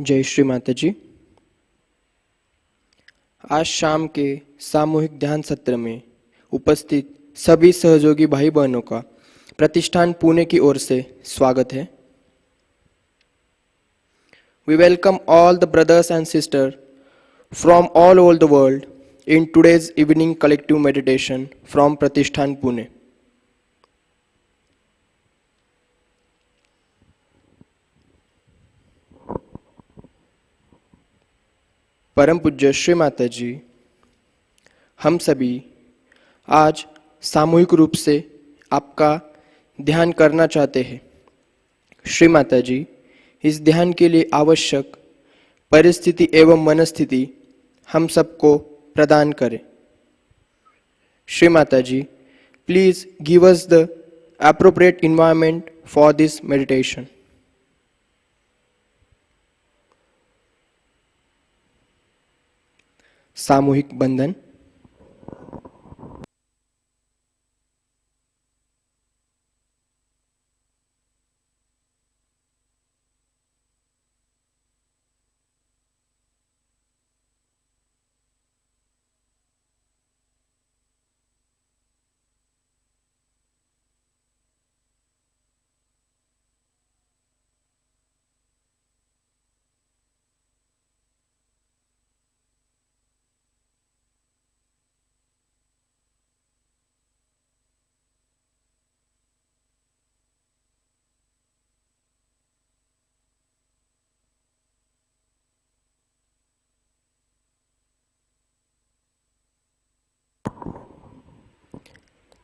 जय श्री माताजी। आज शाम के सामूहिक ध्यान सत्र में उपस्थित सभी सहयोगी भाई बहनों का प्रतिष्ठान पुणे की ओर से स्वागत है। We welcome all the brothers and sisters from all over the world in today's evening collective meditation from Pratishthan Pune. परम पूज्य श्री माताजी, हम सभी आज सामूहिक रूप से आपका ध्यान करना चाहते हैं। श्री माताजी, इस ध्यान के लिए आवश्यक परिस्थिति एवं मनस्थिति हम सबको प्रदान करें। श्री माताजी, please give us the appropriate environment for this meditation. सामूहिक बंधन।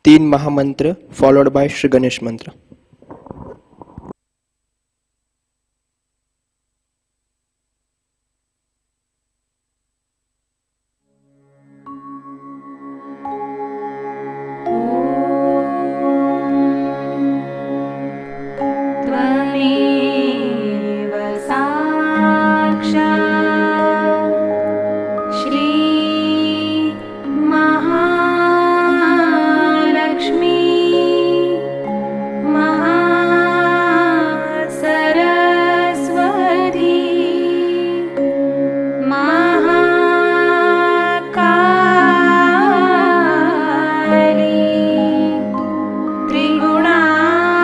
तीन महामंत्र फॉलोड बाय श्री गणेश मंत्र। त्रिगुणात्मिका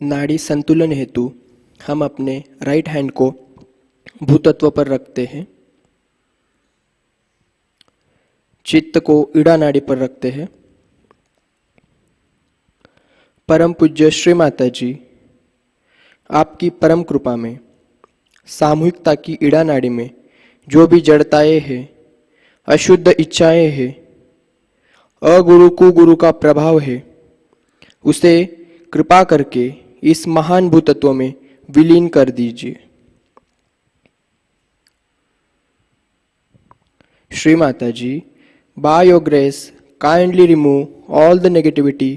नाड़ी संतुलन हेतु हम अपने राइट हैंड को भूतत्व पर रखते हैं, चित्त को ईड़ा नाड़ी पर रखते हैं। परम पूज्य श्री माता जी, आपकी परम कृपा में सामूहिकता की ईड़ा नाड़ी में जो भी जड़ताएं हैं, अशुद्ध इच्छाएं हैं, अगुरु कुगुरु का प्रभाव है, उसे कृपा करके इस महान भूतत्व में विलीन कर दीजिए। श्री माता जी, by your grace, kindly remove all the negativity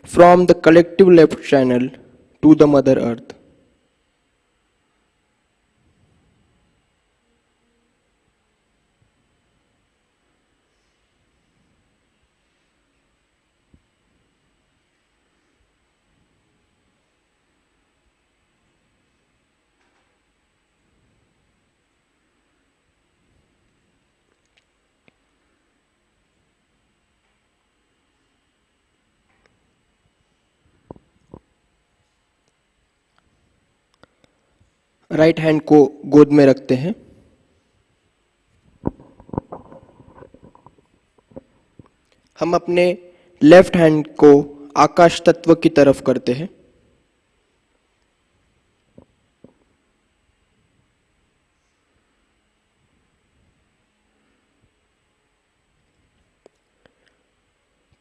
from the collective left channel to the Mother Earth. Right hand को गोद में रखते हैं। हम अपने लेफ्ट हैंड को आकाश तत्व की तरफ करते हैं।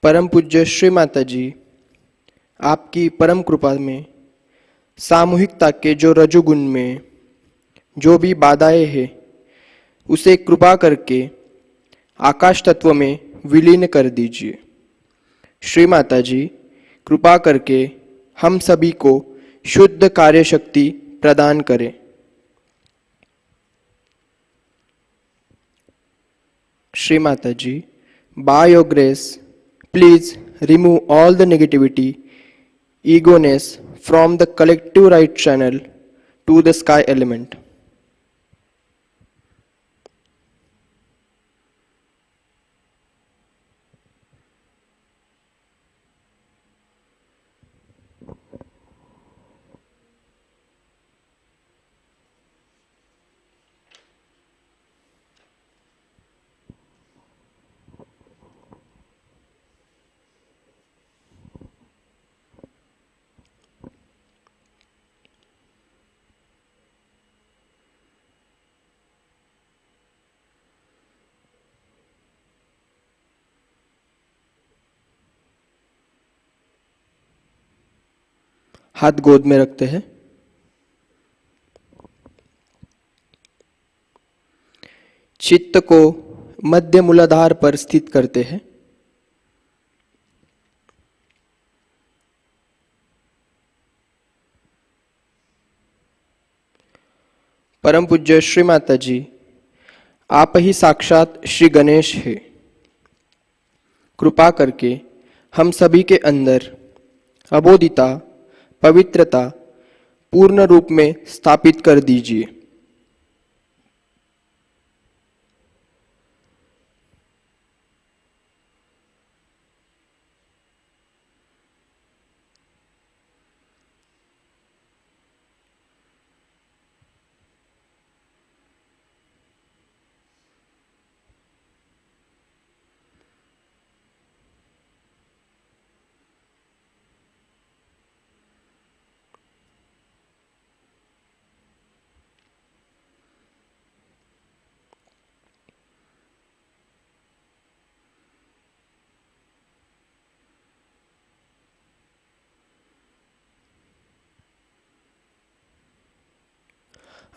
परम पूज्य श्री माता जी, आपकी परम कृपा में सामूहिकता के जो रजोगुण में जो भी बाधाएं हैं, उसे कृपा करके आकाश तत्व में विलीन कर दीजिए। श्री माता जी, कृपा करके हम सभी को शुद्ध कार्य शक्ति प्रदान करें। श्री माता जी, by your grace, please remove all the negativity, egoness from the collective right channel to the sky element. हाथ गोद में रखते हैं। चित्त को मध्य मूलाधार पर स्थित करते हैं। परम पूज्य श्री माता जी, आप ही साक्षात श्री गणेश है। कृपा करके हम सभी के अंदर अबोधिता, पवित्रता पूर्ण रूप में स्थापित कर दीजिए।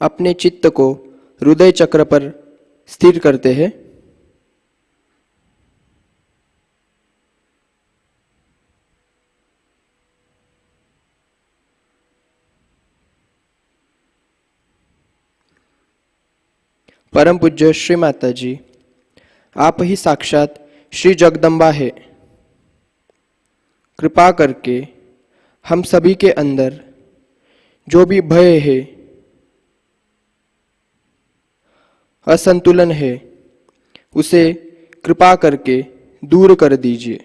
अपने चित्त को हृदय चक्र पर स्थिर करते हैं। परम पूज्य श्री माता जी, आप ही साक्षात श्री जगदम्बा है। कृपा करके हम सभी के अंदर जो भी भय है, असंतुलन है, उसे कृपा करके दूर कर दीजिए।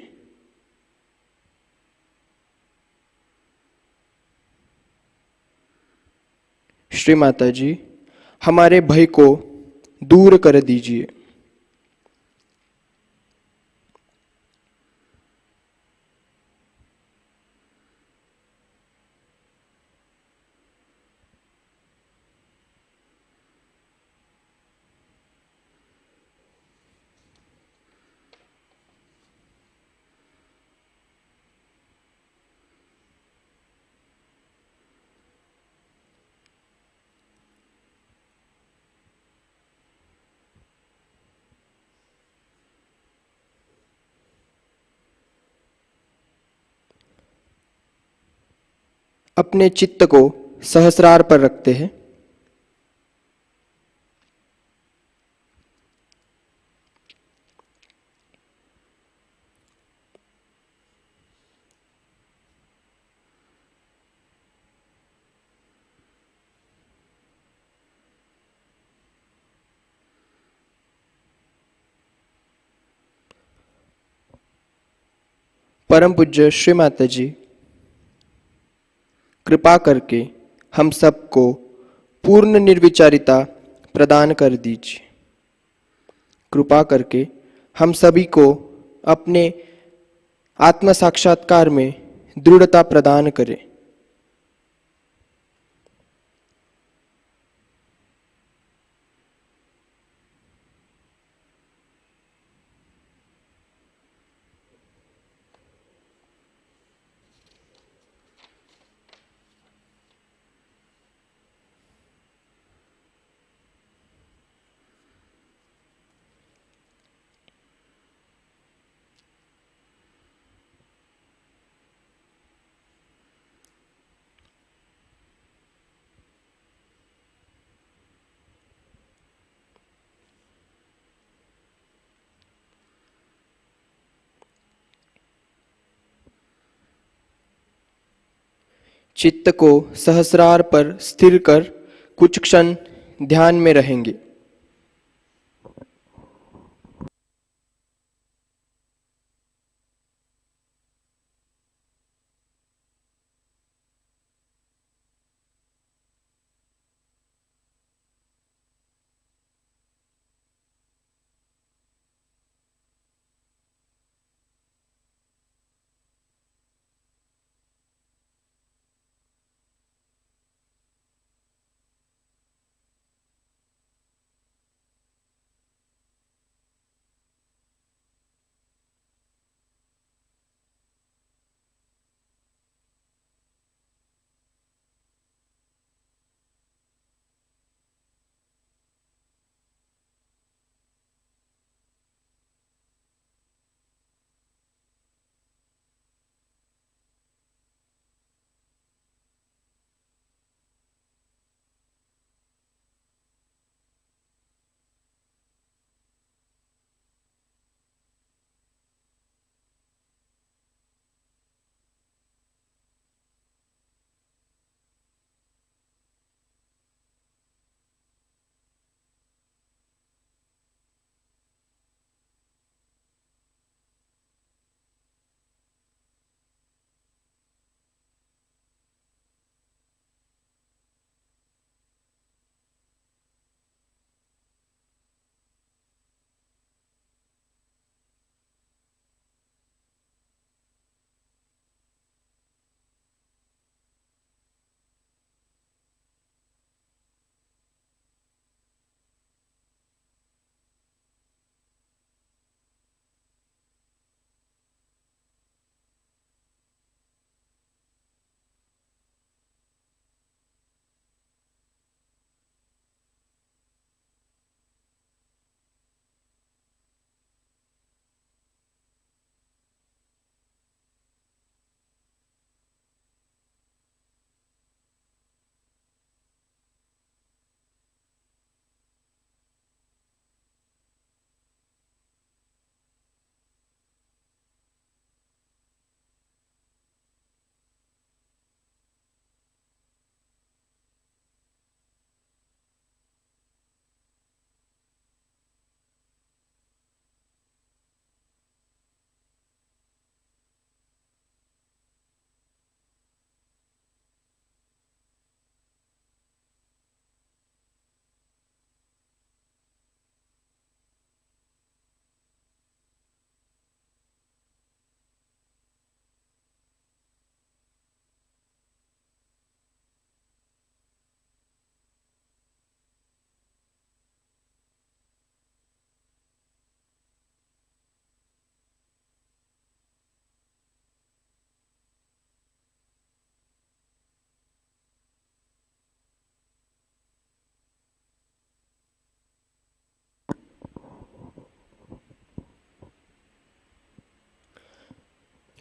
श्री माता जी, हमारे भय को दूर कर दीजिए। अपने चित्त को सहस्रार पर रखते हैं। परम पूज्य श्री माता जी, कृपा करके हम सबको पूर्ण निर्विचारिता प्रदान कर दीजिए। कृपा करके हम सभी को अपने आत्म साक्षात्कार में दृढ़ता प्रदान करें। चित्त को सहस्रार पर स्थिर कर कुछ क्षण ध्यान में रहेंगे।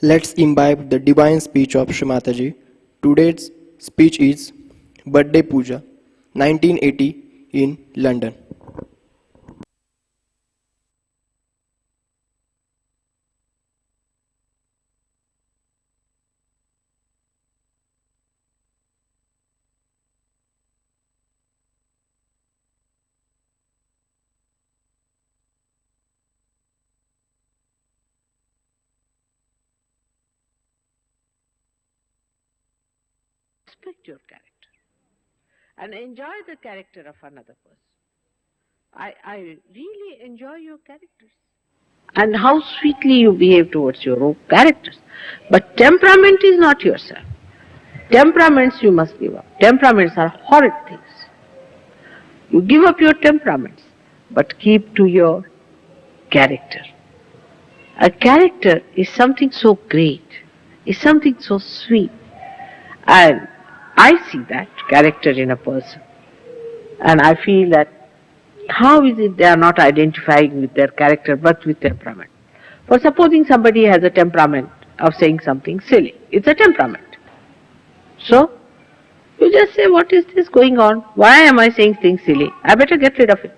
Let's imbibe the divine speech of Shri Mataji. Today's speech is Birthday Puja, 1980 in London. Respect your character and enjoy the character of another person. I really enjoy your characters and how sweetly you behave towards your own characters. But temperament is not yourself. Temperaments you must give up. Temperaments are horrid things. You give up your temperaments, but keep to your character. A character is something so great, is something so sweet. And I see that character in a person. And I feel that how is it they are not identifying with their character but with temperament? For supposing somebody has a temperament of saying something silly, it's a temperament. So, you just say, what is this going on? Why am I saying things silly? I better get rid of it.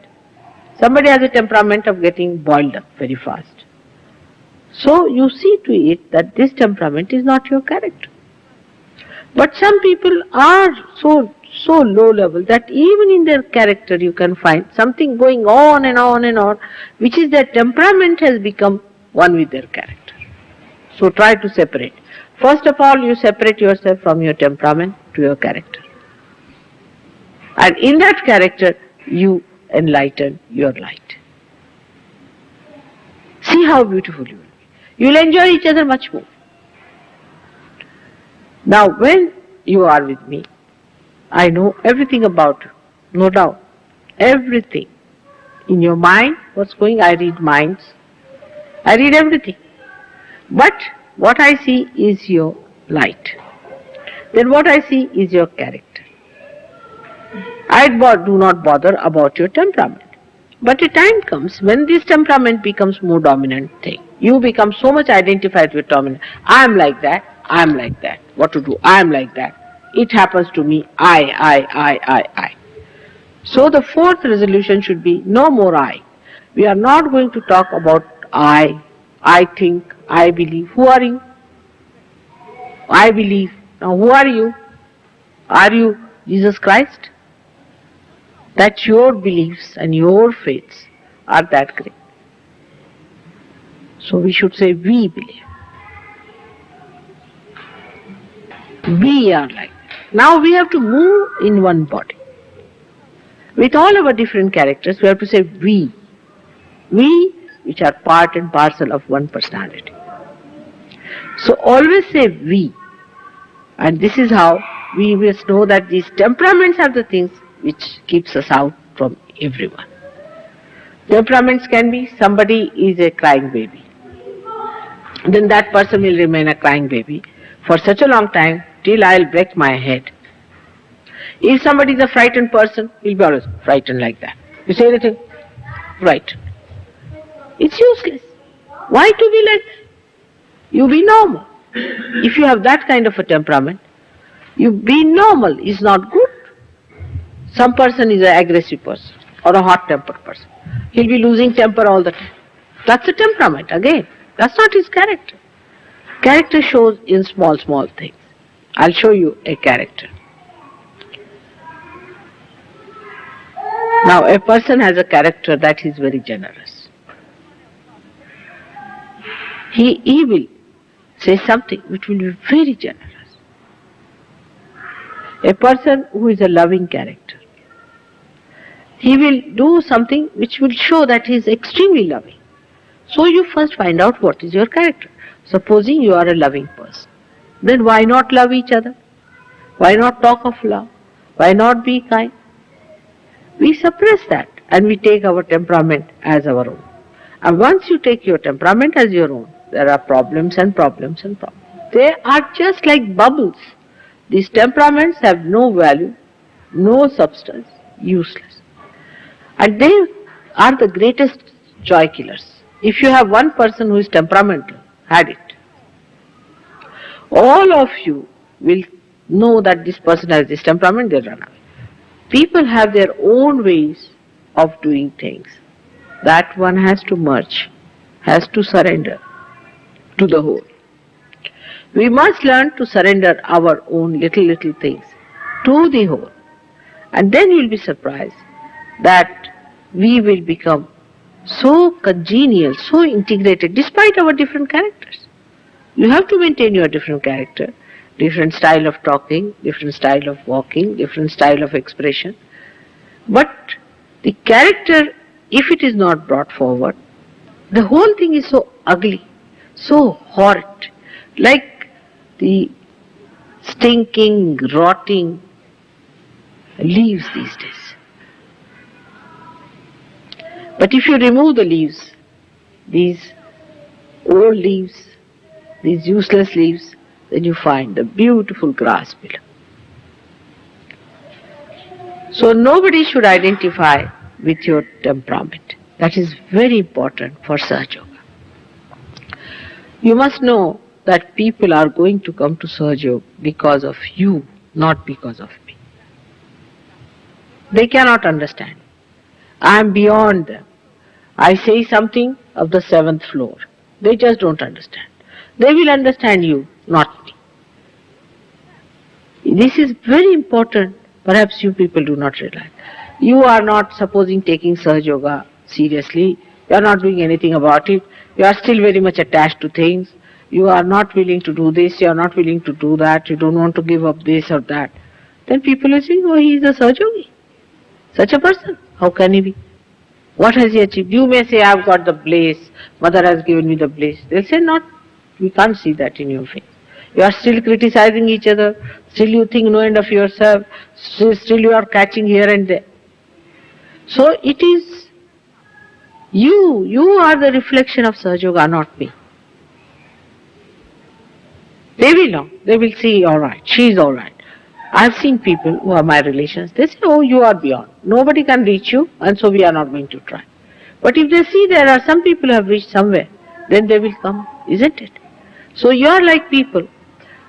Somebody has a temperament of getting boiled up very fast. So, you see to it that this temperament is not your character. But some people are so low level that even in their character you can find something going on and on and on, which is their temperament has become one with their character. So try to separate. First of all, you separate yourself from your temperament to your character. And in that character, you enlighten your light. See how beautiful you will be. You will enjoy each other much more. Now, when you are with me, I know everything about you, no doubt. Everything. In your mind, what's going, I read minds. I read everything. But what I see is your light. Then what I see is your character. I do not bother about your temperament. But a time comes when this temperament becomes more dominant thing. You become so much identified with dominant. I am like that. I am like that. What to do? I am like that. It happens to me. I. So the fourth resolution should be no more I. We are not going to talk about I think, I believe. Who are you? I believe. Now who are you? Are you Jesus Christ? That your beliefs and your faiths are that great. So we should say we believe. We are like that. Now we have to move in one body. With all our different characters, we have to say we. We, which are part and parcel of one personality. So always say we. And this is how we must know that these temperaments are the things which keeps us out from everyone. Temperaments can be somebody is a crying baby. Then that person will remain a crying baby for such a long time till I'll break my head. If somebody is a frightened person, he'll be always frightened like that. You say anything? Frightened. It's useless. Why to be like that? You be normal. If you have that kind of a temperament, you be normal is not good. Some person is an aggressive person or a hot-tempered person. He'll be losing temper all the time. That's a temperament again. That's not his character. Character shows in small things. I'll show you a character. Now a person has a character that is very generous. He will say something which will be very generous. A person who is a loving character, he will do something which will show that he is extremely loving. So you first find out what is your character. Supposing you are a loving person, then why not love each other? Why not talk of love? Why not be kind? We suppress that and we take our temperament as our own. And once you take your temperament as your own, there are problems and problems and problems. They are just like bubbles. These temperaments have no value, no substance, useless. And they are the greatest joy killers. If you have one person who is temperamental, had it. all of you will know that this person has this temperament, they'll run away. People have their own ways of doing things. That one has to merge, has to surrender to the whole. We must learn to surrender our own little things to the whole. And then you will be surprised that we will become so congenial, so integrated, despite our different characters. You have to maintain your different character, different style of talking, different style of walking, different style of expression. But the character, if it is not brought forward, the whole thing is so ugly, so horrid, like the stinking, rotting leaves these days. But if you remove the leaves, these old leaves, these useless leaves, then you find the beautiful grass below. So nobody should identify with your temperament. That is very important for Sahaja Yoga. You must know that people are going to come to Sahaja Yoga because of you, not because of me. They cannot understand. I am beyond them. I say something of the 7th floor. They just don't understand. They will understand you, not me. This is very important. Perhaps you people do not realize. You are not supposing taking Sahaja Yoga seriously. You are not doing anything about it. You are still very much attached to things. You are not willing to do this. You are not willing to do that. You don't want to give up this or that. Then people will say, oh, he is a Sahaja Yogi. Such a person. How can he be? What has he achieved? You may say, I have got the bliss. Mother has given me the bliss. They'll say, not. We can't see that in your face. You are still criticizing each other. Still you think no end of yourself. Still you are catching here and there. So it is you. You are the reflection of Sahaja Yoga, not me. They will know. They will see, all right, she is all right. I have seen people who are my relations. They say, oh, you are beyond. Nobody can reach you, and so we are not going to try. But if they see there are some people who have reached somewhere, then they will come, isn't it? So you are like people.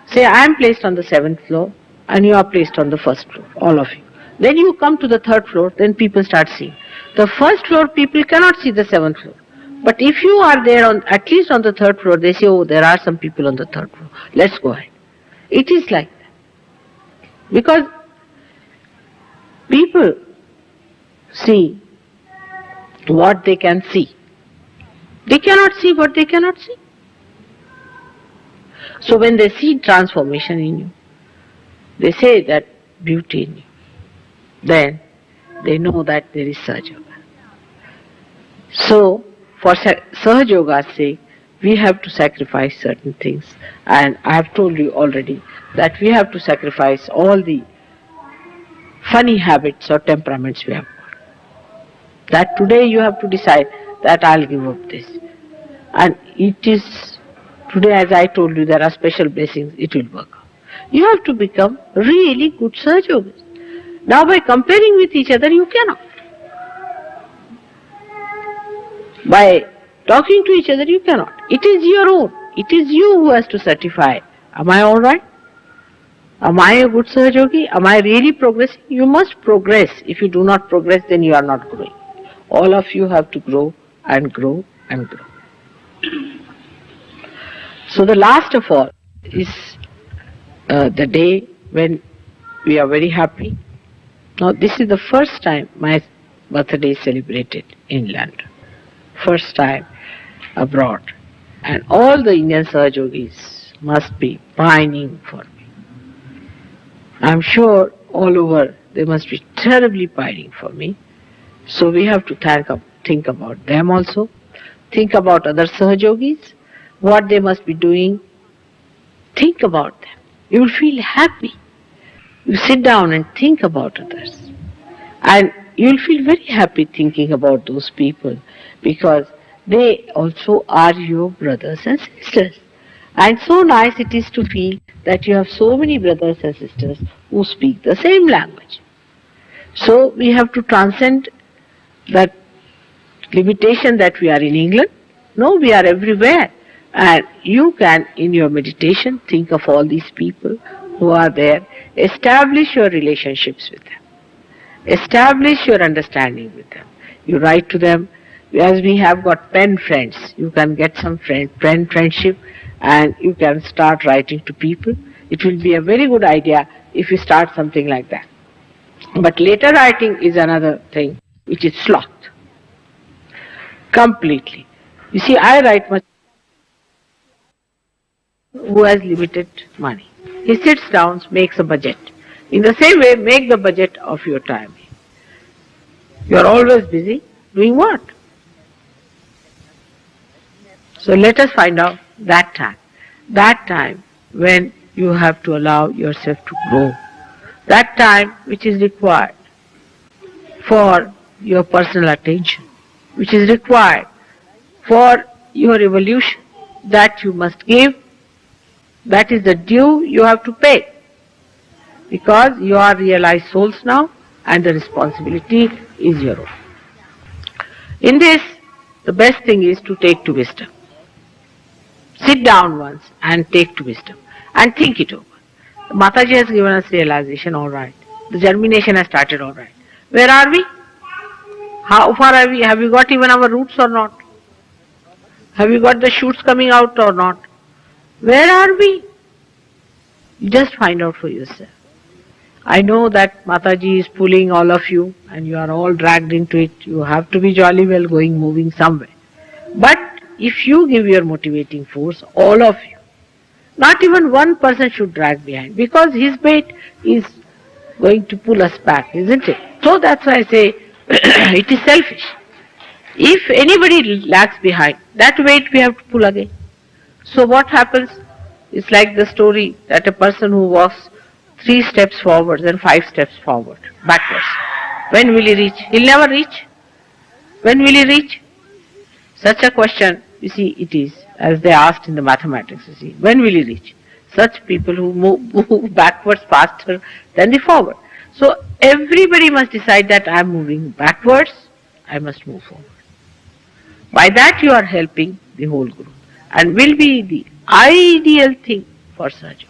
Say, I am placed on the 7th floor, and you are placed on the 1st floor, all of you. Then you come to the 3rd floor, then people start seeing. The 1st floor people cannot see the 7th floor. But if you are there on at least on the 3rd floor, they say, oh, there are some people on the 3rd floor. Let's go ahead. It is like that. Because people see what they can see. They cannot see what they cannot see. So when they see transformation in you, they say that beauty in you, then they know that there is Sahaja Yoga. So for Sahaja Yoga's sake, we have to sacrifice certain things. And I have told you already that we have to sacrifice all the funny habits or temperaments we have got. That today you have to decide that I'll give up this. And it is, today as I told you, there are special blessings, it will work out. You have to become really good Sahaja Yogis. Now by comparing with each other, you cannot. By talking to each other, you cannot. It is your own. It is you who has to certify. Am I all right? Am I a good Sahaja Yogi? Am I really progressing? You must progress. If you do not progress, then you are not growing. All of you have to grow and grow and grow. So the last of all is the day when we are very happy. Now this is the first time my birthday is celebrated in London. First time abroad. And all the Indian Sahaja Yogis must be pining for me. I am sure all over they must be terribly pining for me. So we have to think about them also. Think about other Sahaja Yogis, what they must be doing. Think about them. You will feel happy. You sit down and think about others. And you will feel very happy thinking about those people because they also are your brothers and sisters. And so nice it is to feel that you have so many brothers and sisters who speak the same language. So we have to transcend that limitation that we are in England. No, we are everywhere. And you can, in your meditation, think of all these people who are there, establish your relationships with them, establish your understanding with them. You write to them, as we have got pen friends, you can get some pen friendship and you can start writing to people. It will be a very good idea if you start something like that. But later writing is another thing, which is sloth. Completely. You see, I write much who has limited money. He sits down, makes a budget. In the same way, make the budget of your time. You are always busy doing what? So let us find out that time when you have to allow yourself to grow, that time which is required for your personal attention, which is required for your evolution, that you must give, that is the due you have to pay, because you are realized souls now and the responsibility is your own. In this, the best thing is to take to wisdom. Sit down once and take to wisdom and think it over. Mataji has given us realization, all right. The germination has started, all right. Where are we? How far are we? Have we got even our roots or not? Have you got the shoots coming out or not? Where are we? You just find out for yourself. I know that Mataji is pulling all of you and you are all dragged into it. You have to be jolly well going, moving somewhere. But if you give your motivating force, all of you, not even one person should drag behind, because his weight is going to pull us back, isn't it? So that's why I say it is selfish. If anybody lags behind, that weight we have to pull again. So what happens? It's like the story that a person who walks 3 steps forward and 5 steps forward, backwards. When will he reach? He'll never reach. When will he reach? Such a question, you see, it is, as they asked in the mathematics, you see, when will he reach? Such people who move backwards faster than the forward. So everybody must decide that I am moving backwards, I must move forward. By that you are helping the whole group and will be the ideal thing for Sahaja.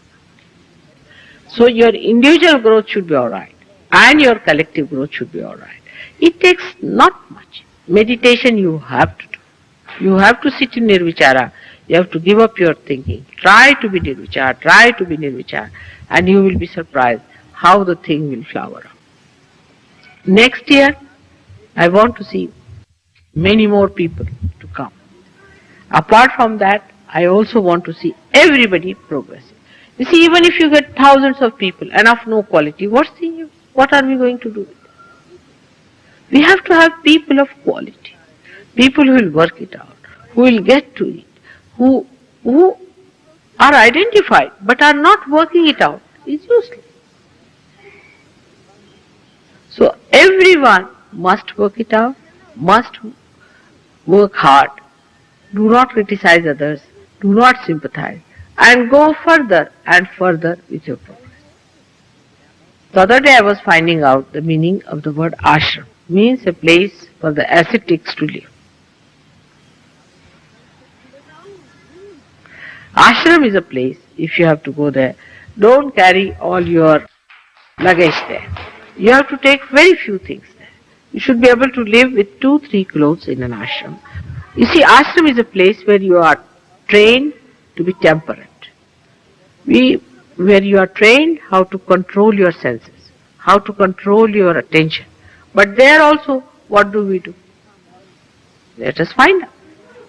So your individual growth should be alright and your collective growth should be alright. It takes not much. Meditation you have to do. You have to sit in nirvichara. You have to give up your thinking. Try to be nirvichara, and you will be surprised how the thing will flower up. Next year, I want to see many more people to come. Apart from that, I also want to see everybody progressing. You see, even if you get thousands of people and of no quality, what are we going to do with it? We have to have people of quality, people who will work it out, who will get to it, who are identified but are not working it out. Is useless. So everyone must work it out, must work hard. Do not criticize others, do not sympathize, and go further and further with your progress. The other day I was finding out the meaning of the word ashram. Means a place for the ascetics to live. Ashram is a place, if you have to go there, don't carry all your luggage there. You have to take very few things there. You should be able to live with 2-3 clothes in an ashram. You see, ashram is a place where you are trained to be temperate. Where you are trained how to control your senses, how to control your attention. But there also, what do we do? Let us find out.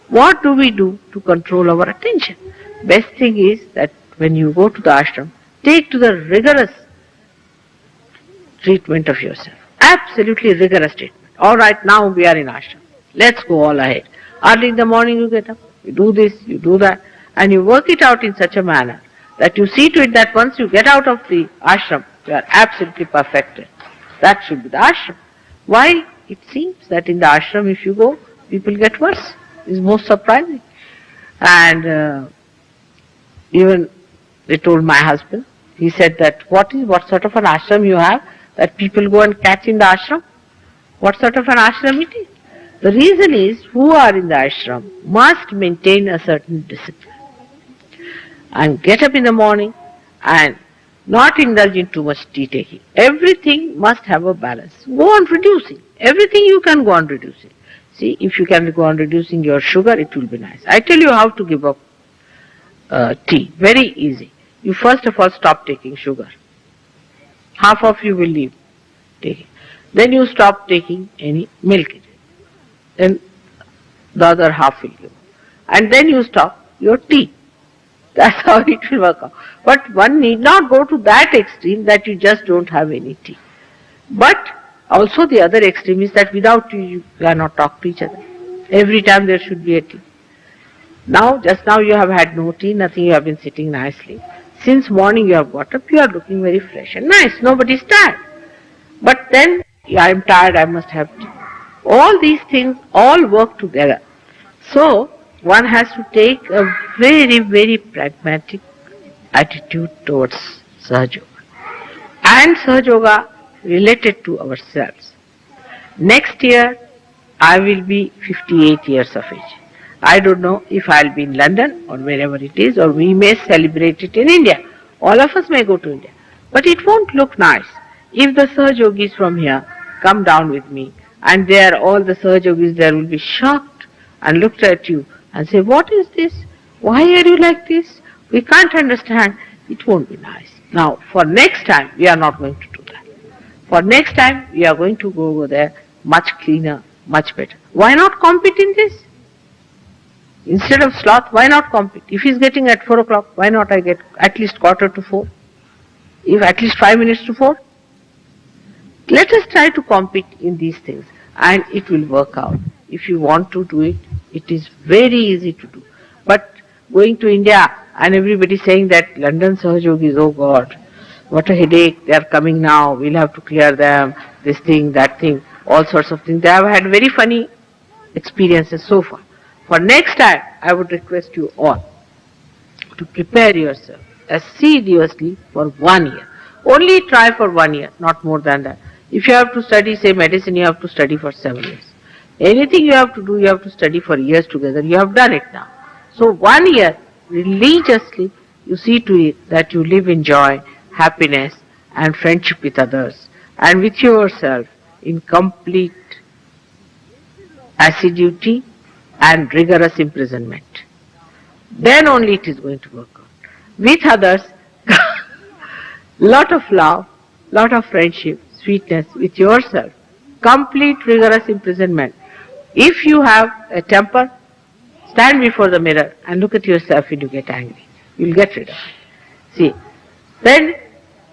What do we do to control our attention? Best thing is that when you go to the ashram, take to the rigorous treatment of yourself. Absolutely rigorous treatment. Alright, now we are in ashram. Let's go all ahead. Early in the morning you get up, you do this, you do that, and you work it out in such a manner that you see to it that once you get out of the ashram, you are absolutely perfected. That should be the ashram. Why? It seems that in the ashram, if you go, people get worse. It's most surprising. And even they told my husband, he said that what sort of an ashram you have that people go and catch in the ashram? What sort of an ashram it is? The reason is, who are in the ashram must maintain a certain discipline and get up in the morning and not indulge in too much tea taking. Everything must have a balance. Go on reducing. Everything you can go on reducing. See, if you can go on reducing your sugar, it will be nice. I tell you how to give up tea. Very easy. You first of all stop taking sugar. Half of you will leave taking. Then you stop taking any milk. Then the other half will give. And then you stop your tea. That's how it will work out. But one need not go to that extreme that you just don't have any tea. But also the other extreme is that without tea you cannot talk to each other. Every time there should be a tea. Now, just now you have had no tea, nothing, you have been sitting nicely. Since morning you have got up, you are looking very fresh and nice. Nobody is tired. But then, I am tired, I must have tea. All these things all work together. So, one has to take a very, very pragmatic attitude towards Sahaja Yoga. And Sahaja Yoga related to ourselves. Next year, I will be 58 years of age. I don't know if I'll be in London or wherever it is, or we may celebrate it in India. All of us may go to India. But it won't look nice if the Sahaja Yogis from here come down with me and there all the Sahaja Yogis there will be shocked and looked at you and say, what is this? Why are you like this? We can't understand. It won't be nice. Now, for next time, we are not going to do that. For next time, we are going to go over there much cleaner, much better. Why not compete in this? Instead of sloth, why not compete? If he's getting at 4 o'clock, why not I get at least 3:45? If at least 5 minutes to 4? Let us try to compete in these things and it will work out. If you want to do it, it is very easy to do. But going to India and everybody saying that London Sahaja Yogis, oh God, what a headache, they are coming now, we'll have to clear them, this thing, that thing, all sorts of things. They have had very funny experiences so far. For next time, I would request you all to prepare yourself assiduously for 1 year. Only try for 1 year, not more than that. If you have to study, say medicine, you have to study for 7 years. Anything you have to do, you have to study for years together. You have done it now. So 1 year, religiously, you see to it that you live in joy, happiness and friendship with others and with yourself in complete assiduity and rigorous imprisonment. Then only it is going to work out. With others, lot of love, lot of friendship, sweetness. With yourself, complete rigorous imprisonment. If you have a temper, stand before the mirror and look at yourself when you get angry. You will get rid of it. See, then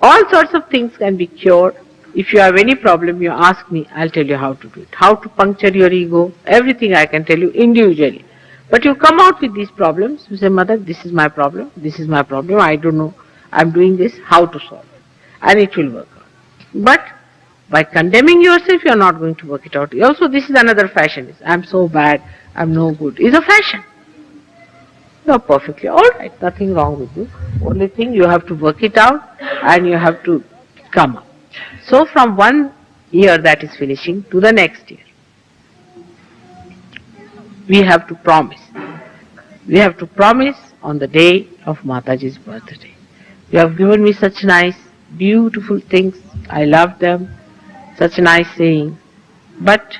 all sorts of things can be cured. If you have any problem, you ask me, I'll tell you how to do it. How to puncture your ego, everything I can tell you individually. But you come out with these problems, you say, Mother, this is my problem, I don't know, I'm doing this, how to solve it. And it will work out. But by condemning yourself, you are not going to work it out. Also, this is another fashion. I'm so bad, I'm no good. It's a fashion. You are perfectly alright, nothing wrong with you. Only thing, you have to work it out and you have to come up. So from 1 year that is finishing to the next year, we have to promise. We have to promise on the day of Mataji's birthday. You have given me such nice, beautiful things. I love them. Such nice saying. But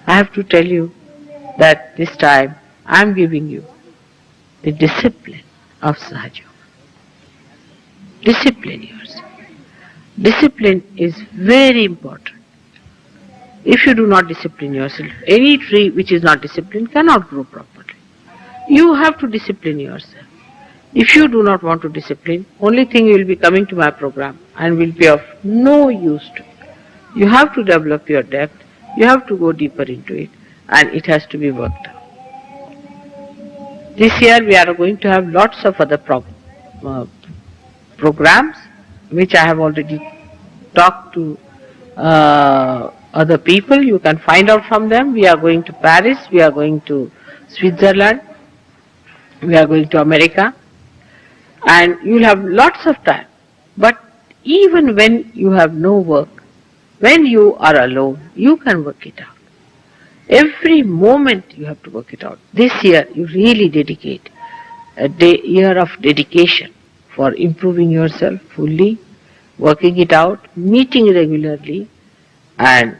I have to tell you that this time I am giving you the discipline of Sahaja Yoga. Discipline yourself. Discipline is very important. If you do not discipline yourself, any tree which is not disciplined cannot grow properly. You have to discipline yourself. If you do not want to discipline, only thing you will be coming to my program and will be of no use to you. You have to develop your depth, you have to go deeper into it, and it has to be worked out. This year we are going to have lots of other programs, which I have already talked to other people. You can find out from them. We are going to Paris, we are going to Switzerland, we are going to America, and you will have lots of time. But even when you have no work, when you are alone, you can work it out. Every moment you have to work it out. This year you really dedicate a year of dedication for improving yourself fully, working it out, meeting regularly and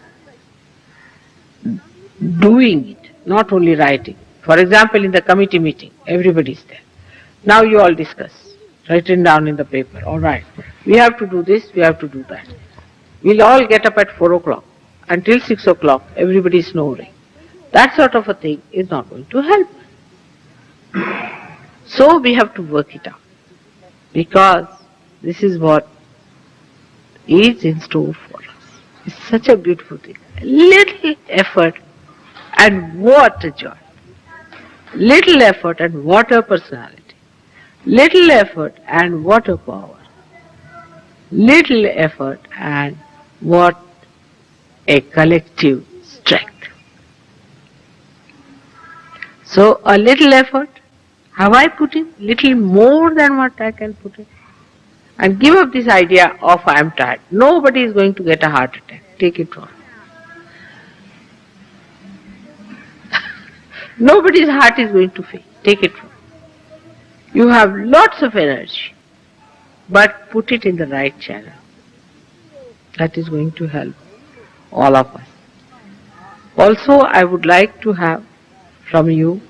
doing it, not only writing. For example, in the committee meeting, everybody is there. Now you all discuss, written down in the paper, all right, we have to do this, we have to do that. We'll all get up at 4 o'clock. Until 6 o'clock, everybody is snoring. That sort of a thing is not going to help. So we have to work it out. Because this is what is in store for us. It's such a beautiful thing. Little effort and what a joy. Little effort and what a personality. Little effort and what a power. Little effort and what a collective strength. So a little effort, have I put in little more than what I can put in? And give up this idea of I am tired. Nobody is going to get a heart attack. Take it wrong. Nobody's heart is going to fail. Take it wrong. You have lots of energy, but put it in the right channel. That is going to help all of us. Also, I would like to have from you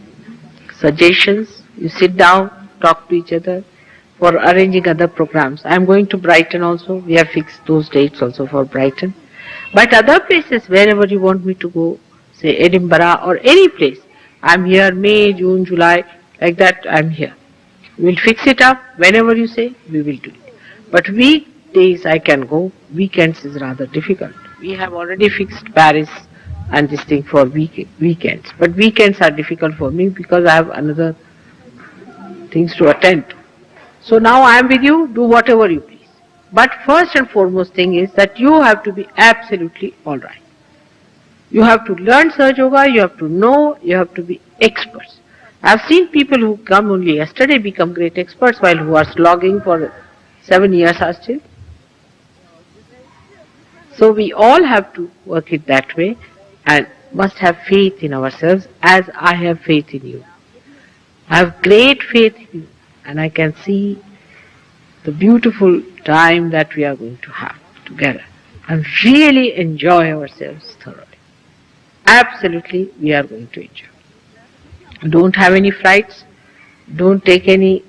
suggestions. You sit down, talk to each other for arranging other programs. I am going to Brighton also. We have fixed those dates also for Brighton. But other places, wherever you want me to go, say Edinburgh or any place, I am here, May, June, July, like that I am here. We will fix it up. Whenever you say, we will do it. But weekdays I can go, weekends is rather difficult. We have already fixed Paris and this thing for weekends. But weekends are difficult for me because I have another things to attend to. So now I am with you, do whatever you please. But first and foremost thing is that you have to be absolutely alright. You have to learn Sahaja Yoga, you have to know, you have to be experts. I have seen people who come only yesterday become great experts while who are slogging for 7 years are still. So we all have to work it that way and must have faith in ourselves as I have faith in you. I have great faith in you and I can see the beautiful time that we are going to have together and really enjoy ourselves thoroughly. Absolutely, we are going to enjoy. Don't have any frights. Don't take any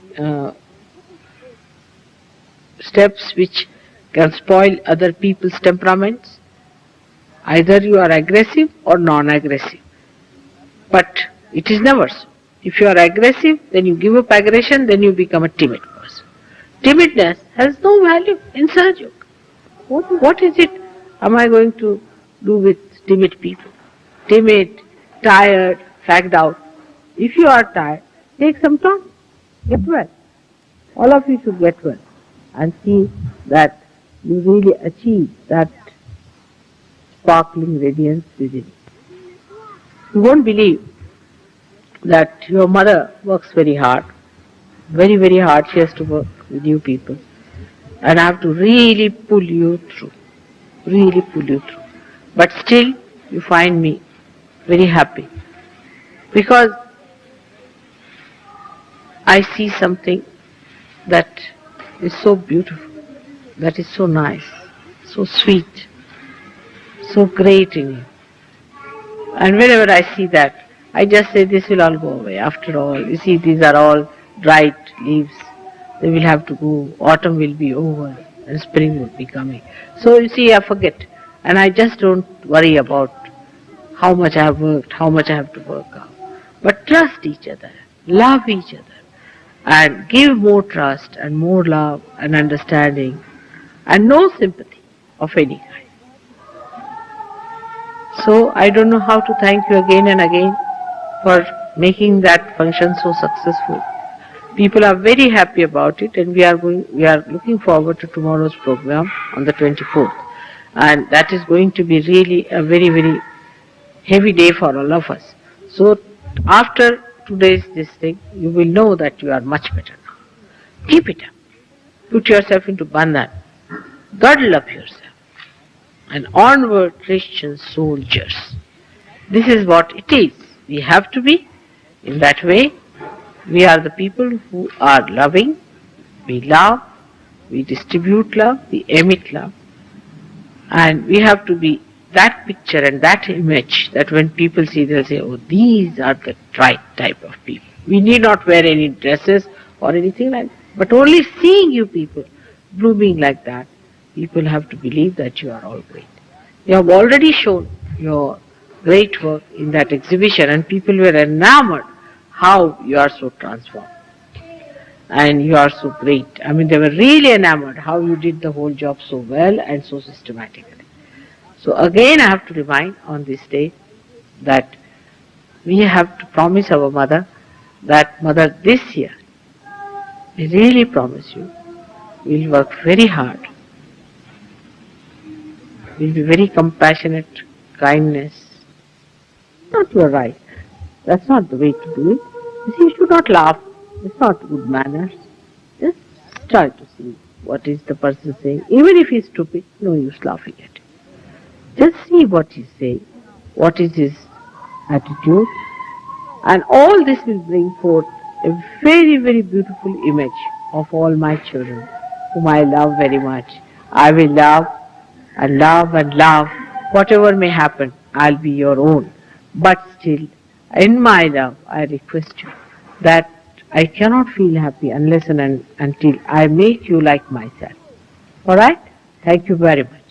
steps which can spoil other people's temperaments. Either you are aggressive or non-aggressive. But it is never so. If you are aggressive, then you give up aggression, then you become a timid person. Timidness has no value in Sahaja Yoga. What is it am I going to do with timid people? Timid, tired, fagged out. If you are tired, take some time. Get well. All of you should get well and see that you really achieve that sparkling radiance within you. You won't believe that your mother works very hard. Very, very hard she has to work with you people. And I have to really pull you through. Really pull you through. But still, you find me very happy. Because I see something that is so beautiful, that is so nice, so sweet, so great in you. And whenever I see that, I just say this will all go away. After all, you see these are all dried leaves. They will have to go. Autumn will be over and spring will be coming. So you see, I forget. And I just don't worry about how much I have worked, how much I have to work out. But trust each other, love each other, and give more trust and more love and understanding and no sympathy of any kind. So I don't know how to thank you again and again for making that function so successful. People are very happy about it and we are looking forward to tomorrow's program on the 24th. And that is going to be really a very, very heavy day for all of us. So after today's this thing, you will know that you are much better now. Keep it up. Put yourself into bandhan. Girdle up yourself. And onward, Christian soldiers. This is what it is. We have to be in that way. We are the people who are loving, we love, we distribute love, we emit love. And we have to be that picture and that image that when people see, they'll say, oh, these are the right type of people. We need not wear any dresses or anything like that. But only seeing you people blooming like that, people have to believe that you are all great. You have already shown your great work in that exhibition, and people were enamored how you are so transformed and you are so great. I mean, they were really enamored how you did the whole job so well and so systematically. So again, I have to remind on this day that we have to promise our mother that, Mother, this year, we really promise you, we'll work very hard, we'll be very compassionate, kindness. Not you are right. That's not the way to do it. You see, you should not laugh. It's not good manners. Just try to see what is the person saying. Even if he's stupid, no use laughing at him. Just see what he's saying, what is his attitude, and all this will bring forth a very, very beautiful image of all my children, whom I love very much. I will love and love and love. Whatever may happen, I'll be your own. But still, in my love, I request you that I cannot feel happy unless and until I make you like myself. Alright? Thank you very much.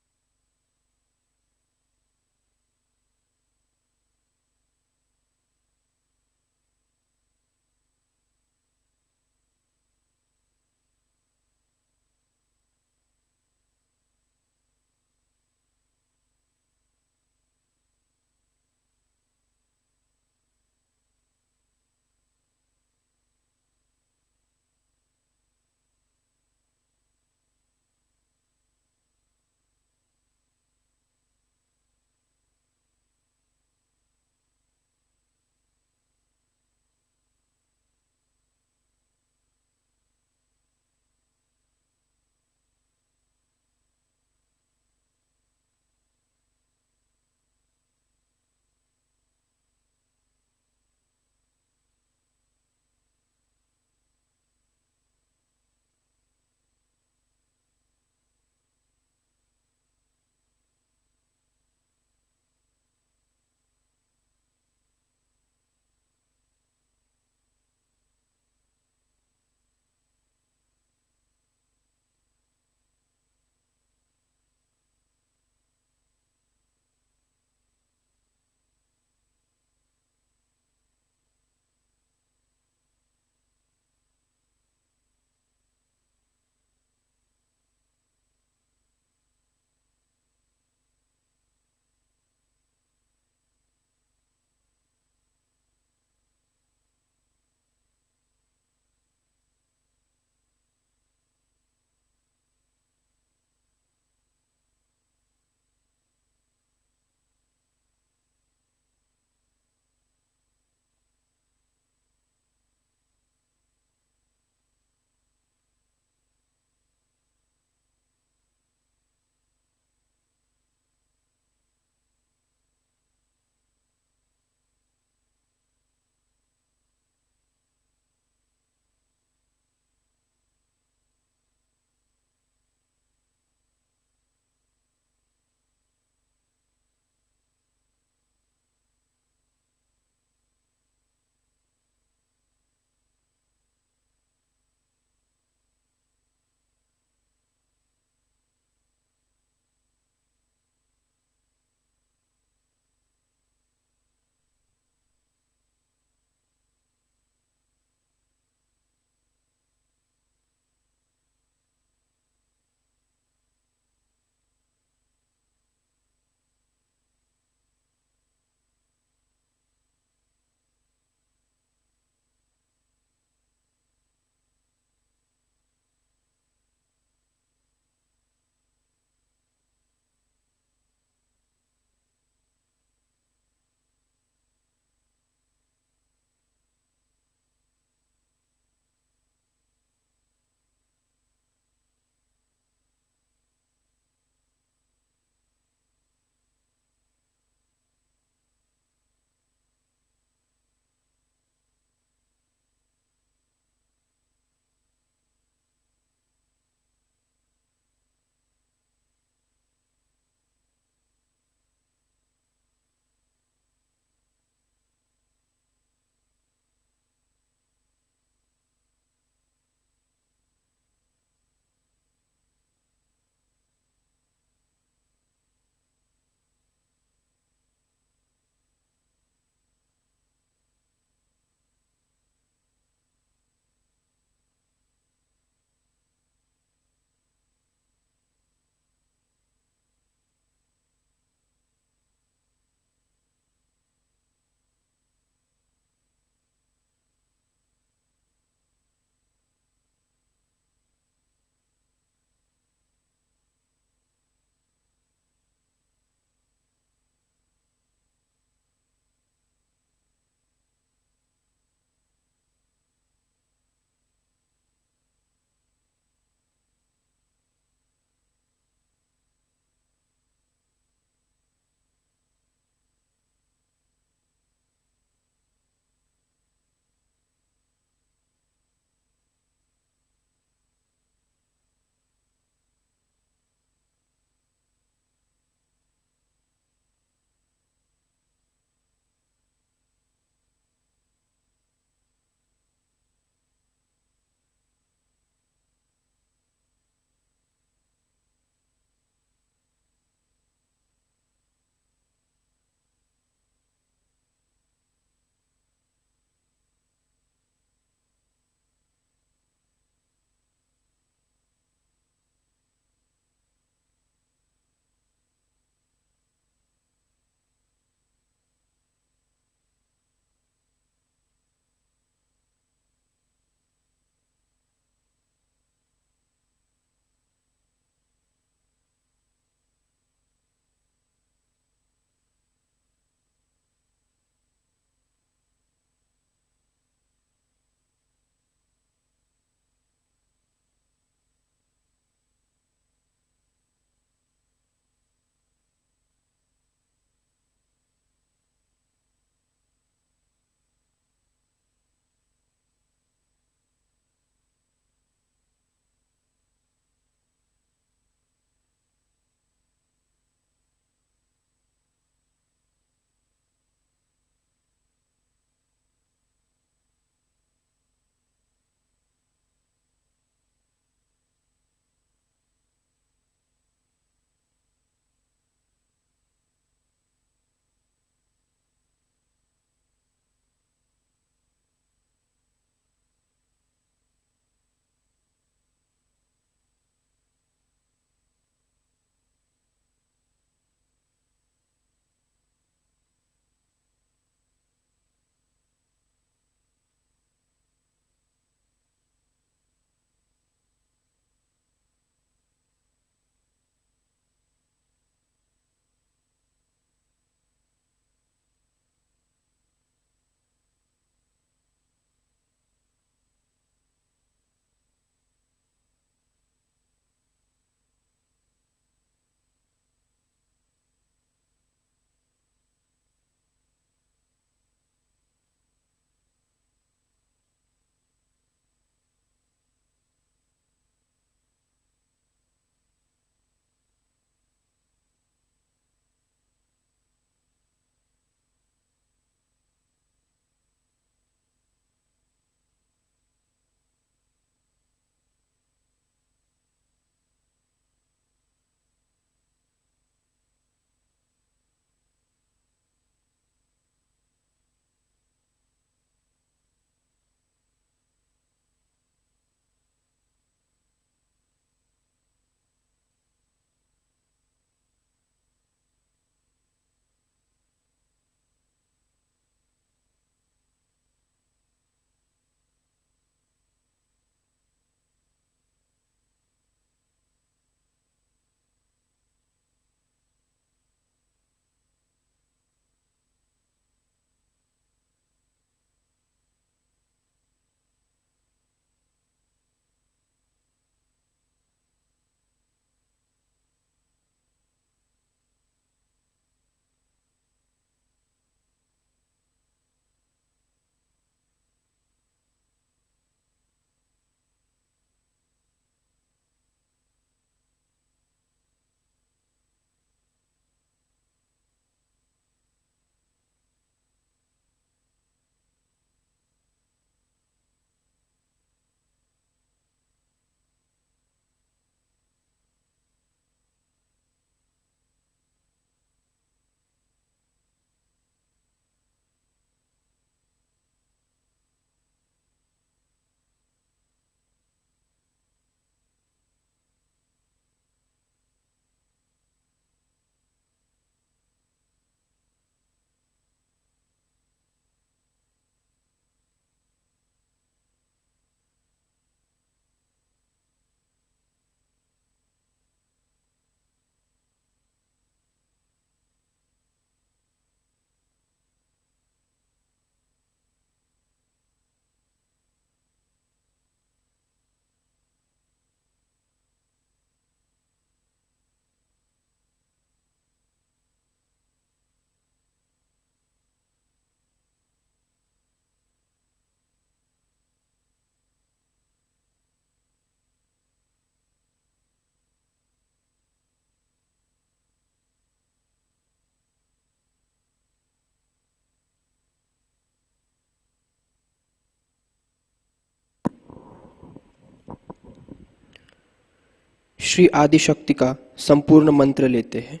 Shri Adishakti का संपूर्ण मंत्र लेते हैं।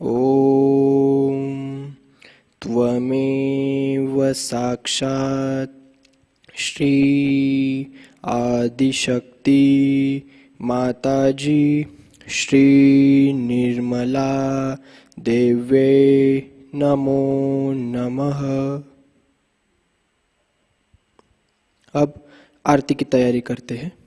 ओम त्वमेव साक्षात् श्री आदिशक्ति माताजी श्री निर्मला देव्ये नमो नमः। अब आरती की तैयारी करते हैं।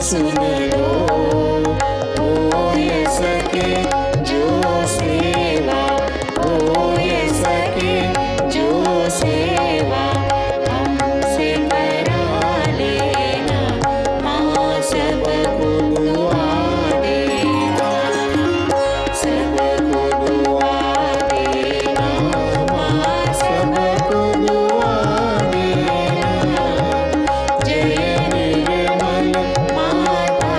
सुन लो, हो ये सके जो सेवा, हो ये सके जो सेवा हमसे करा लेना, माँ सबको दुआ देना, सबको दुआ देना, माँ सबको दुआ देना। जय निर्मल माता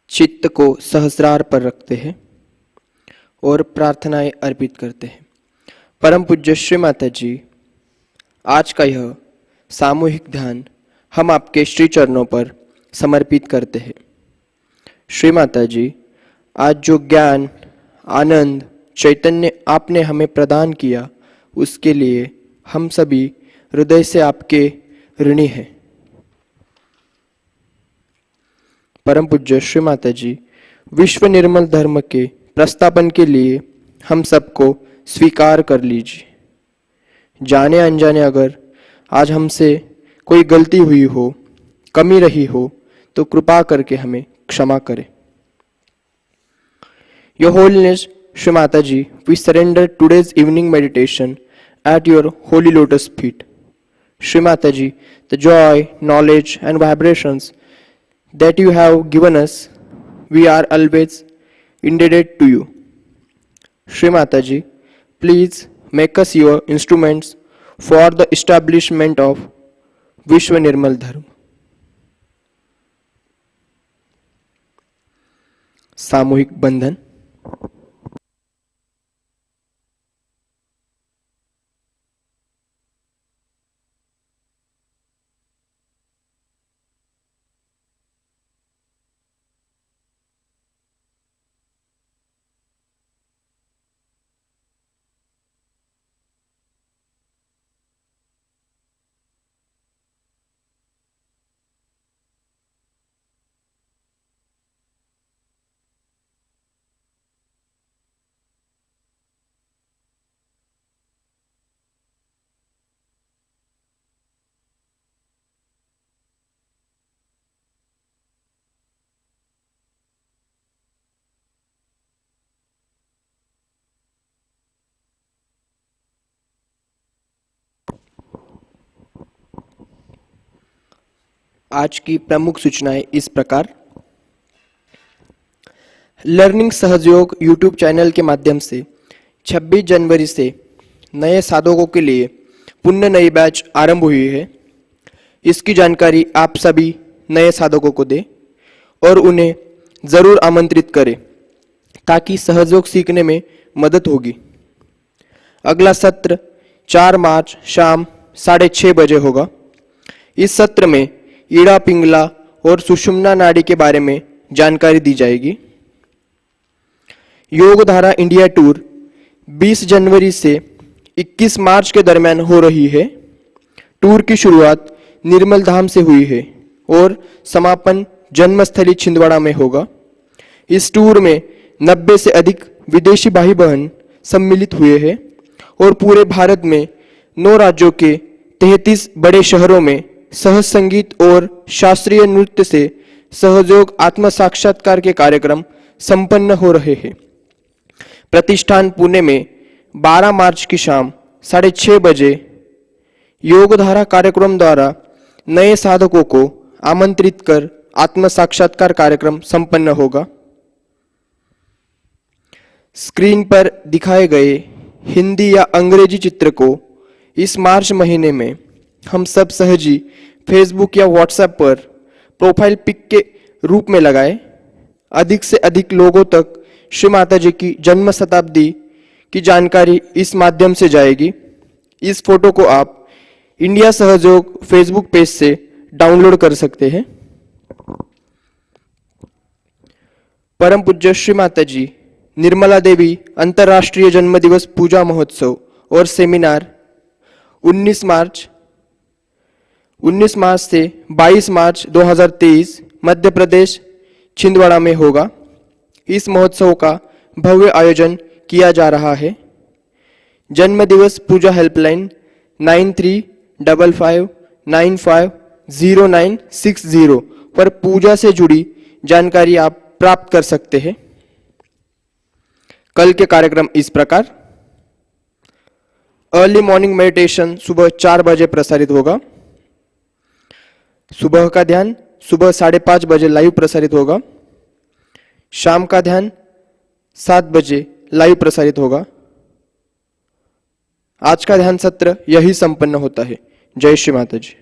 चित्त को सहस्रार पर रखते हैं और प्रार्थनाएं अर्पित करते हैं। परम पूज्य श्री माता जी, आज का यह सामूहिक ध्यान हम आपके श्री चरणों पर समर्पित करते हैं। श्री माता जी, आज जो ज्ञान, आनंद, चैतन्य आपने हमें प्रदान किया, उसके लिए हम सभी हृदय से आपके ऋणी हैं। परम पूज्य श्री माता जी, विश्व निर्मल धर्म के प्रस्थापन के लिए हम सबको स्वीकार कर लीजिए। जाने अनजाने अगर आज हमसे कोई गलती हुई हो, कमी रही हो, तो कृपा करके हमें क्षमा करें। Your Holiness, Shri Mataji, we surrender today's evening meditation at your holy lotus feet. Shri Mataji, the joy, knowledge and vibrations that you have given us, we are always indebted to you. Shri Mataji, Please make us your instruments for the establishment of Vishwa Nirmal Dharma. सामूहिक बंधन। आज की प्रमुख सूचनाएं इस प्रकार। Learning Sahajyoga YouTube channel के माध्यम से 26 जनवरी से नए साधकों के लिए पुण्य नई बैच आरंभ हुई है। इसकी जानकारी आप सभी नए साधकों को दें और उन्हें ज़रूर आमंत्रित करें ताकि सहयोग सीखने में मदद होगी। अगला सत्र 4 मार्च शाम 6:30 बजे होगा। इस सत्र में ईड़ा पिंगला और सुषुम्ना नाड़ी के बारे में जानकारी दी जाएगी। योगधारा इंडिया टूर 20 जनवरी से 21 मार्च के दरमियान हो रही है। टूर की शुरुआत निर्मल धाम से हुई है और समापन जन्मस्थली छिंदवाड़ा में होगा। इस टूर में 90 से अधिक विदेशी भाई बहन सम्मिलित हुए हैं और पूरे भारत में 9 राज्यों के 33 बड़े शहरों में सहज संगीत और शास्त्रीय नृत्य से सहयोग आत्म साक्षात्कार के कार्यक्रम संपन्न हो रहे हैं। प्रतिष्ठान पुणे में 12 मार्च की शाम 6:30 बजे योगधारा कार्यक्रम द्वारा नए साधकों को आमंत्रित कर आत्म साक्षात्कार कार्यक्रम संपन्न होगा। स्क्रीन पर दिखाए गए हिंदी या अंग्रेजी चित्र को इस मार्च महीने में हम सब सहजी फेसबुक या व्हाट्सएप पर प्रोफाइल पिक के रूप में लगाए। अधिक से अधिक लोगों तक श्री माताजी की जन्म शताब्दी की जानकारी इस माध्यम से जाएगी। इस फोटो को आप इंडिया सहयोग फेसबुक पेज से डाउनलोड कर सकते हैं। परम पूज्य श्री माताजी निर्मला देवी अंतर्राष्ट्रीय जन्म दिवस पूजा महोत्सव और सेमिनार 19 मार्च से 22 मार्च 2023 मध्य प्रदेश छिंदवाड़ा में होगा। इस महोत्सव का भव्य आयोजन किया जा रहा है। जन्म दिवस पूजा हेल्पलाइन 9355950960 पर पूजा से जुड़ी जानकारी आप प्राप्त कर सकते हैं। कल के कार्यक्रम इस प्रकार। अर्ली मॉर्निंग मेडिटेशन सुबह 4 बजे प्रसारित होगा। सुबह का ध्यान सुबह 5:30 बजे लाइव प्रसारित होगा। शाम का ध्यान 7 बजे लाइव प्रसारित होगा। आज का ध्यान सत्र यही संपन्न होता है। जय श्री माताजी।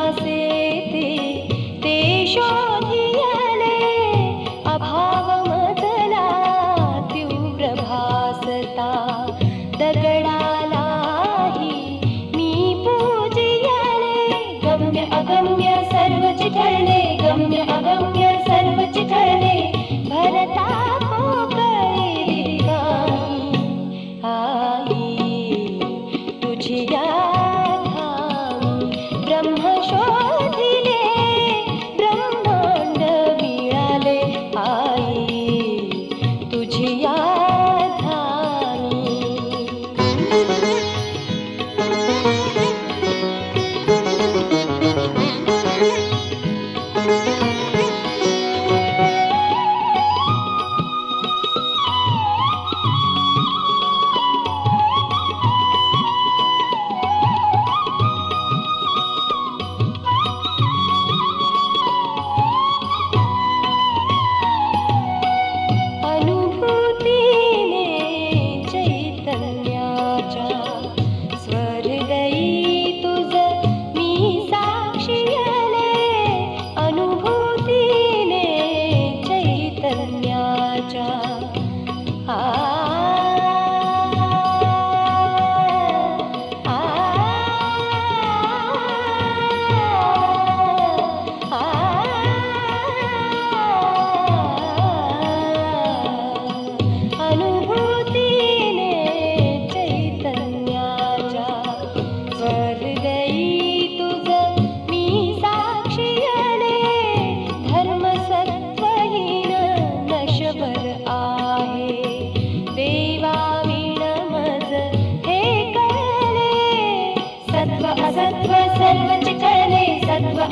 कसे ते ते शोधियले अभाव मजला तीव्र भासता दगडालाही मी पूजियले गम्य अगम्य सर्व चिठळले गम्य अगम्य सर्व चिठळले भरता पोकळी रिकामी आई तुझी या धामी ब्रह्म शोधिले ब्रह्मांड मिळाले आई तुझी या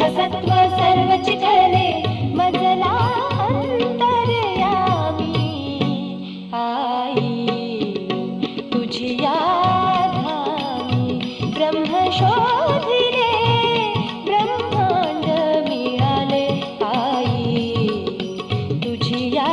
असत्व सर्व चिठळले मजला अंतर्यामी आई तुझी या धामी ब्रह्म शोधिले ब्रह्मांड मिळाले आई तुझी या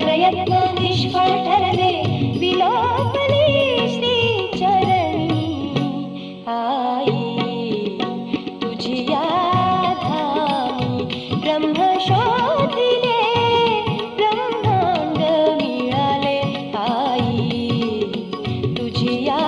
प्रयत्न निष्फळ ठरले विलोपली श्री चरणी आई तुझी या धामी ब्रह्म शोधिले ब्रह्मांड मिळाले आई तुझी या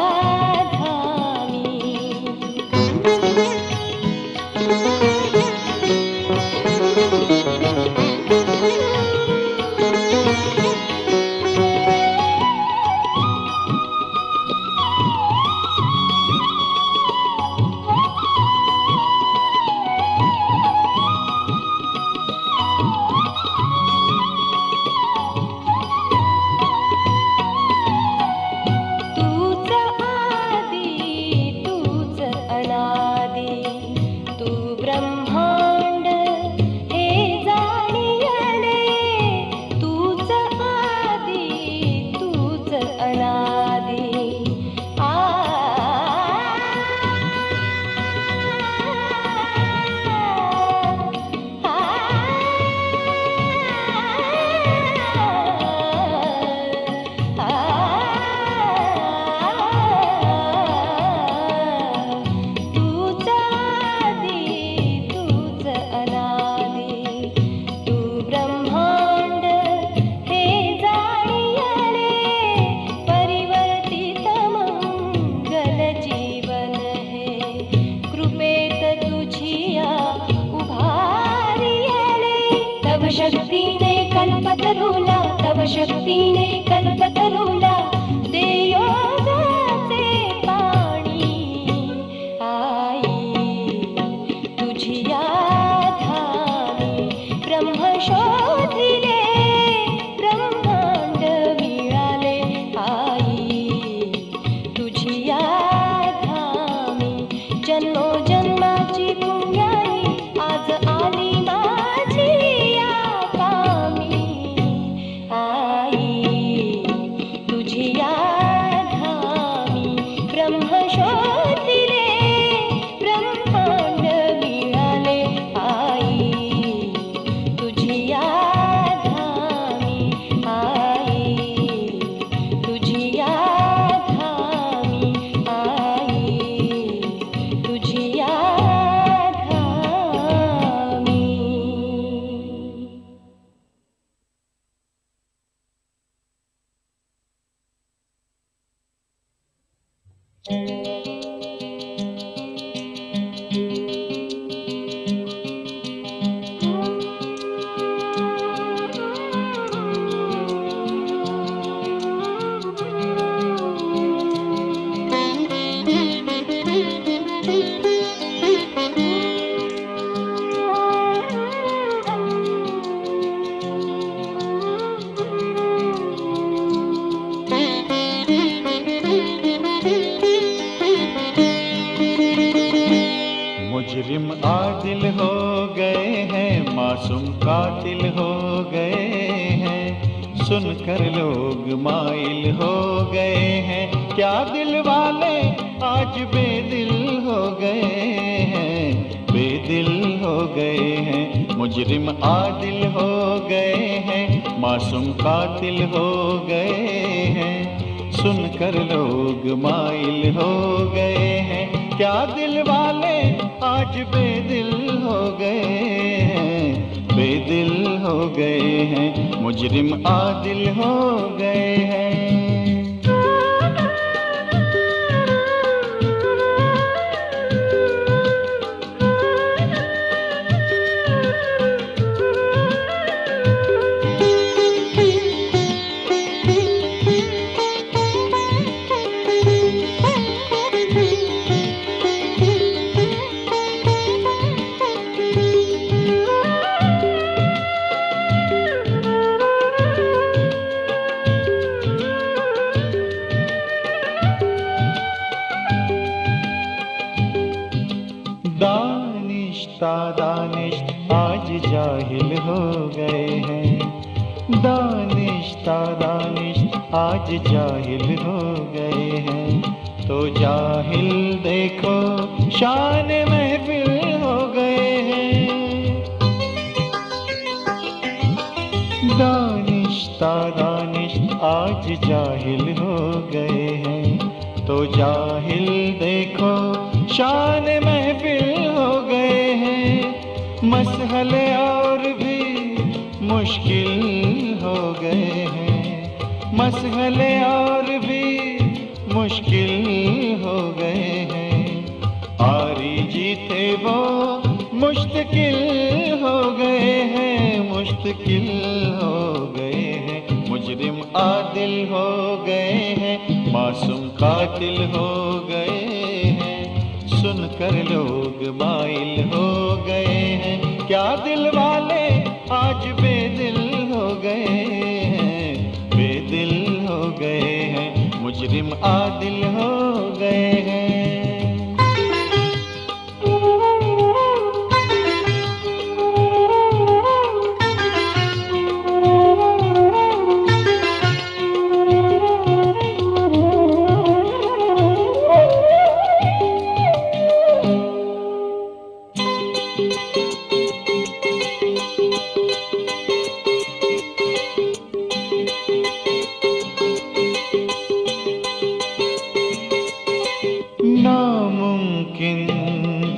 शक्तीने कल्पतरुला तव शक्तीने कल्पतरुला यशोतिरे ब्रह्मांड मिळाले आई तुझिया धामी आई तुझिया धामी आई तुझिया धामी. मुजरिम आदिल हो गए हैं, मासूम कातिल हो गए हैं, सुनकर लोग माइल हो गए हैं. क्या दिल वाले आज बेदिल हो गए हैं, बेदिल हो गए हैं. मुजरिम आदिल हो गए हैं, मासूम कातिल हो गए हैं, सुनकर लोग माइल हो गए हैं. क्या दिल वाले आज बेदिल हो गए हैं, बेदिल हो गए हैं. मुजरिम आदिल हो गए हैं. दानिश आज जाहिल हो गए हैं, दानिश आज जाहिल हो गए हैं. तो जाहिल देखो शान महफिल हो गए हैं. दानिश आज जाहिल हो गए हैं. तो जाहिल देखो शान महफिल हो गए हैं. मसहले और भी मुश्किल हो गए हैं, मसहले और भी मुश्किल हो गए हैं. आरी जीते वो मुश्किल हो गए हैं, मुश्किल हो गए हैं. मुजरिम आदिल हो गए हैं, मासूम कातिल हो गए हैं, सुनकर लोग माइल हो गए हैं. क्या दिल वाले आज बेदिल हो गए हैं, बेदिल हो गए हैं. मुजरिम आदिल हो गए हैं.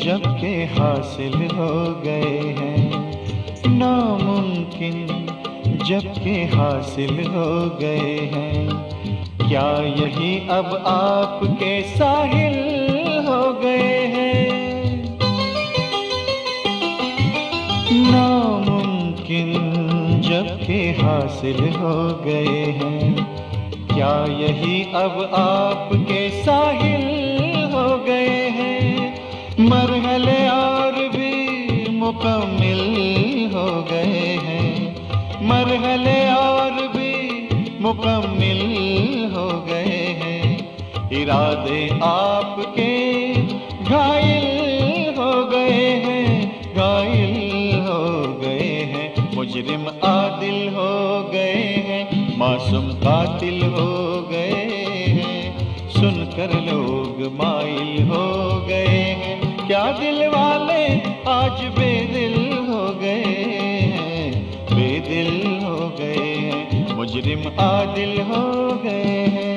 जबकि हासिल हो गए हैं, नामुमकिन जबकि हासिल हो गए हैं. क्या यही अब आपके साहिल हो गए हैं. नामुमकिन जबकि हासिल हो गए हैं. क्या यही अब आपके साहिल हो गए हैं. मरहले और भी मुकम्मिल हो गए हैं, मरहले और भी मुकम्मिल हो गए हैं. इरादे आपके घायल हो गए हैं, घायल हो गए हैं. मुजरिम आदिल हो गए हैं, मासूम कातिल हो गए हैं, सुनकर लोग लोग माइल हो गए हैं, क्या दिल वाले आज बेदिल हो गए हैं, बेदिल हो गए हैं, मुजरिम आदिल हो गए हैं।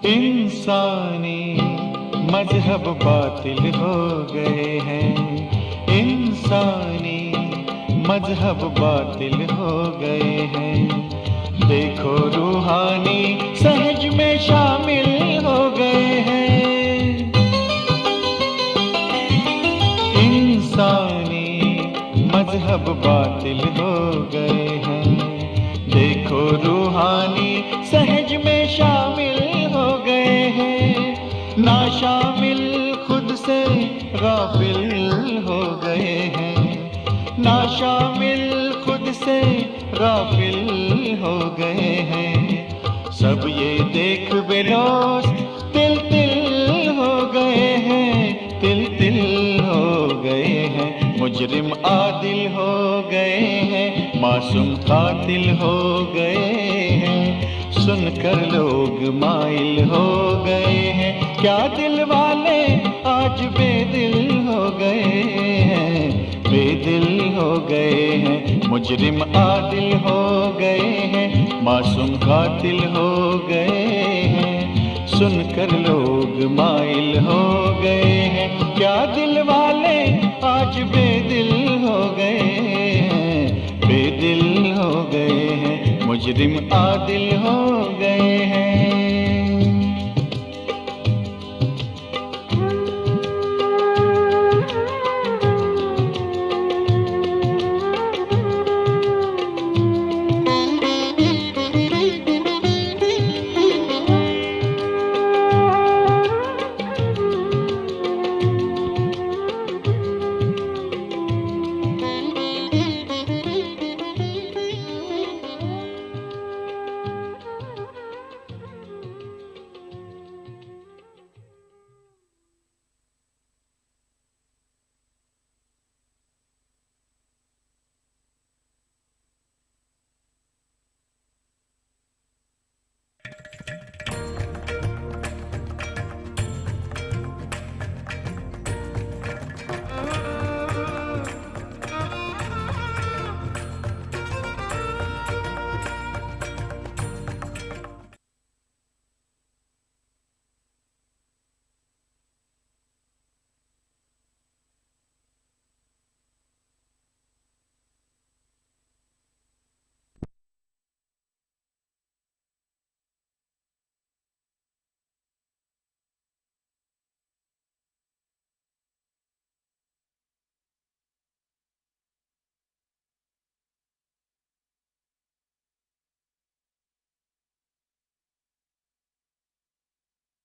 इंसानी मजहब बातिल हो गए हैं, इंसानी मजहब बातिल हो गए हैं, देखो रूहानी सहज में शामिल हो गए हैं। इंसानी मजहब बातिल हो गए हैं, देखो रूहानी सहज में शामिल हो गए हैं, ना शामिल खुद से गाफिल हो गए हैं, ना शामिल खुद से गाफिल हो गए हैं, सब ये देख बेलोस तिल तिल हो गए हैं, तिल तिल हो गए हैं, मुजरिम आदिल हो गए हैं, मासूम कातिल हो गए हैं, सुनकर लोग माइल हो गए हैं, क्या दिल वाले आज बेदिल हो गए हैं, बेदिल हो गए हैं, मुजरिम आदिल हो गए हैं, मासूम कातिल हो गए हैं, सुनकर लोग माइल हो गए हैं, क्या दिल वाले आज बेदिल हो गए हैं, बेदिल हो गए हैं, मुजरिम आदिल हो गए हैं।